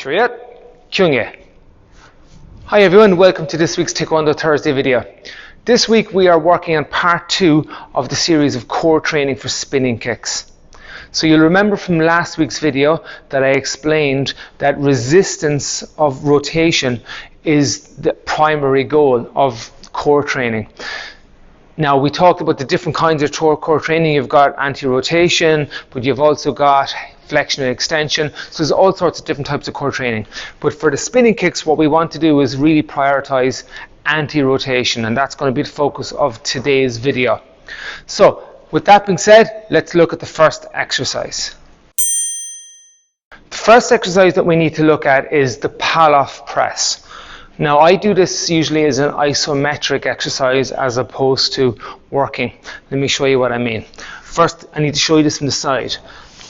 Shriat, Kyungye. Hi everyone, welcome to this week's Taekwondo Thursday video. This week we are working on part 2 of the series of core training for spinning kicks. So you'll remember from last week's video that I explained that resistance of rotation is the primary goal of core training. Now we talked about the different kinds of core training. You've got anti-rotation, but you've also got flexion and extension. So there's all sorts of different types of core training. But for the spinning kicks, what we want to do is really prioritize anti-rotation, and that's going to be the focus of today's video. So with that being said, let's look at the first exercise. The first exercise that we need to look at is the Palloff press. Now I do this usually as an isometric exercise as opposed to working. Let me show you what I mean. First, I need to show you this from the side.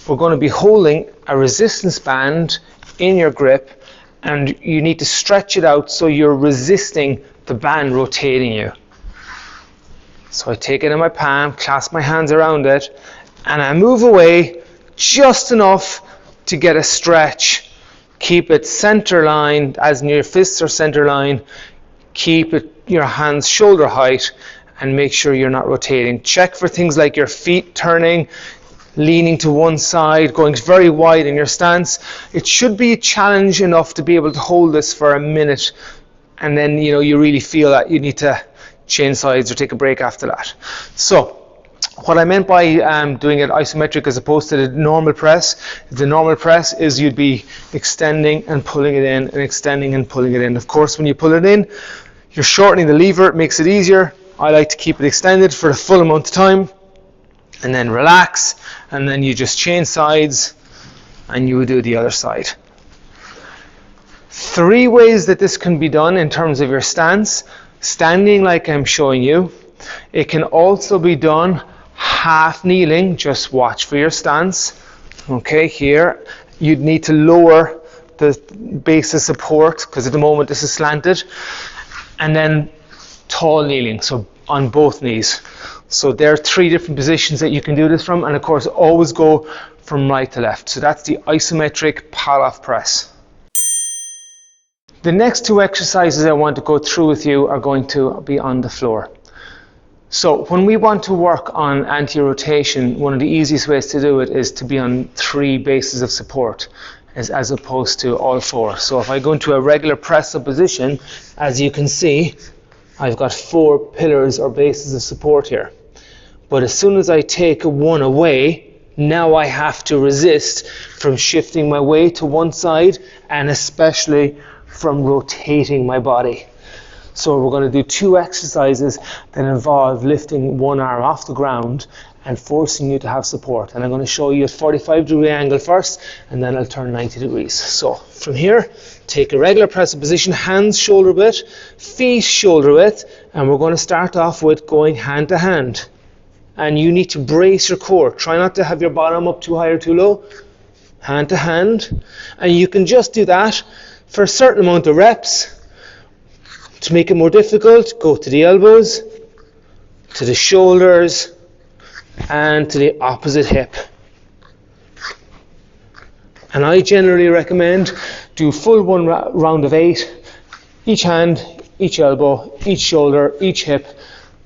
We're going to be holding a resistance band in your grip, and you need to stretch it out so you're resisting the band rotating you. So I take it in my palm, clasp my hands around it, and I move away just enough to get a stretch. Keep it center line, as in your fists are center line. Keep it your hands shoulder height, and make sure you're not rotating. Check for things like your feet turning, leaning to one side, going very wide in your stance. It should be a challenge enough to be able to hold this for a minute, and then you really feel that you need to change sides or take a break after that. So what I meant by doing it isometric as opposed to the normal press is you'd be extending and pulling it in and extending and pulling it in. Of course, when you pull it in, you're shortening the lever. It makes it easier. I like to keep it extended for the full amount of time, and then relax, and then you just change sides and you do the other side. 3 ways that this can be done in terms of your stance. Standing like I'm showing you. It can also be done half kneeling. Just watch for your stance. Okay, here you'd need to lower the base of support because at the moment this is slanted, and then tall kneeling, so on both knees. So there are 3 different positions that you can do this from, and of course always go from right to left. So that's the isometric Palloff press. The next 2 exercises I want to go through with you are going to be on the floor. So when we want to work on anti-rotation, one of the easiest ways to do it is to be on 3 bases of support as opposed to all 4. So if I go into a regular press-up position, as you can see, I've got 4 pillars or bases of support here. But as soon as I take one away, now I have to resist from shifting my weight to one side, and especially from rotating my body. So we're going to do 2 exercises that involve lifting one arm off the ground and forcing you to have support. And I'm going to show you a 45-degree angle first, and then I'll turn 90 degrees. So from here, take a regular press-up position, hands shoulder width, feet shoulder width, and we're going to start off with going hand to hand. And you need to brace your core. Try not to have your bottom up too high or too low. Hand to hand. And you can just do that for a certain amount of reps. To make it more difficult, go to the elbows, to the shoulders, and to the opposite hip. And I generally recommend do full one round of 8, each hand, each elbow, each shoulder, each hip.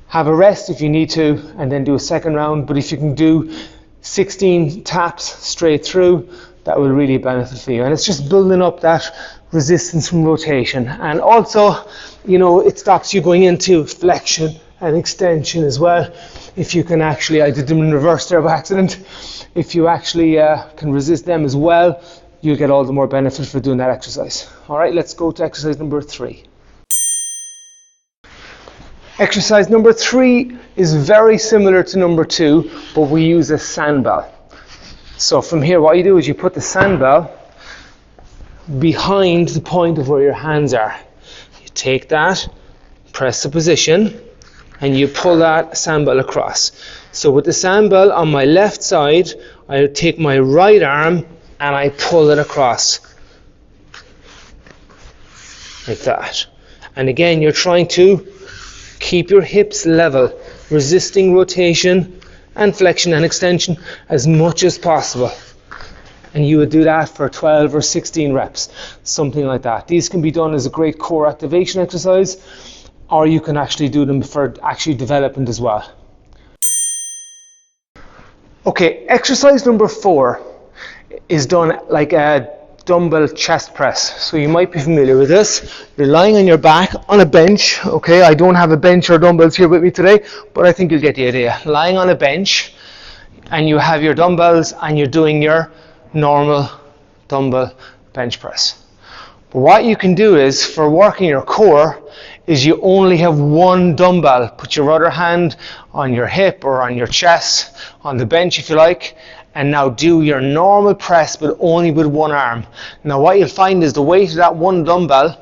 Have a rest if you need to, and then do a second round. But if you can do 16 taps straight through, that will really benefit for you. And it's just building up that resistance from rotation. And also, it stops you going into flexion and extension as well. If you can actually, I did them in reverse there by accident. If you actually can resist them as well, you'll get all the more benefit for doing that exercise. All right, let's go to exercise number 3. Exercise number 3 is very similar to number 2, but we use a sandbar. So from here, what you do is you put the sandbar behind the point of where your hands are. You take that, press the position, and you pull that sandball across. So with the sandball on my left side, I take my right arm and I pull it across. Like that. And again, you're trying to keep your hips level, resisting rotation and flexion and extension as much as possible. and you would do that for 12 or 16 reps, something like that. These can be done as a great core activation exercise, or you can actually do them for actually development as well. Okay, exercise number 4 is done like a dumbbell chest press. So you might be familiar with this. You're lying on your back on a bench. Okay, I don't have a bench or dumbbells here with me today, but I think you'll get the idea. Lying on a bench, and you have your dumbbells, and you're doing your normal dumbbell bench press. But what you can do is, for working your core, is you only have one dumbbell. Put your other hand on your hip or on your chest, on the bench if you like, and now do your normal press but only with one arm. Now what you'll find is the weight of that one dumbbell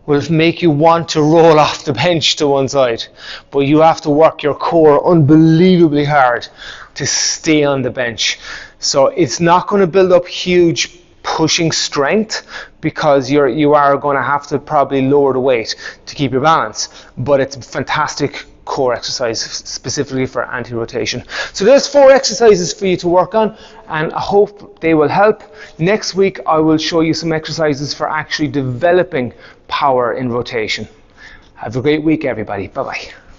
will make you want to roll off the bench to one side, but you have to work your core unbelievably hard to stay on the bench. So it's not going to build up huge pushing strength, because you are going to have to probably lower the weight to keep your balance, but it's a fantastic core exercise specifically for anti-rotation. So there's 4 exercises for you to work on, and I hope they will help. Next week I will show you some exercises for actually developing power in rotation. Have a great week, everybody. Bye bye.